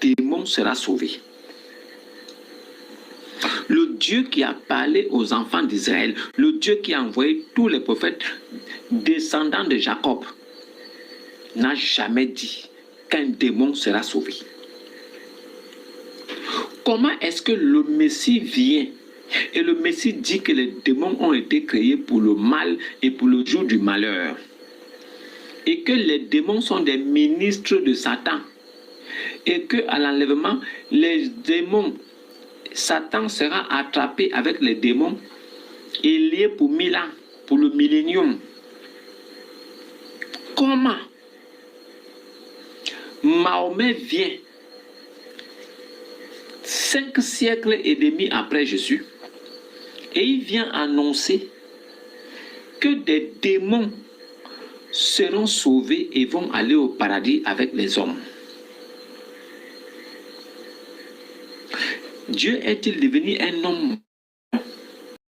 démon sera sauvé. Le Dieu qui a parlé aux enfants d'Israël, le Dieu qui a envoyé tous les prophètes descendants de Jacob, n'a jamais dit qu'un démon sera sauvé. Comment est-ce que le Messie vient et le Messie dit que les démons ont été créés pour le mal et pour le jour du malheur, et que les démons sont des ministres de Satan, et que à l'enlèvement, les démons, Satan sera attrapé avec les démons et lié pour 1000 ans, pour le millénium? Comment Mahomet vient 5 siècles et demi après Jésus et il vient annoncer que des démons seront sauvés et vont aller au paradis avec les hommes? Dieu est-il devenu un homme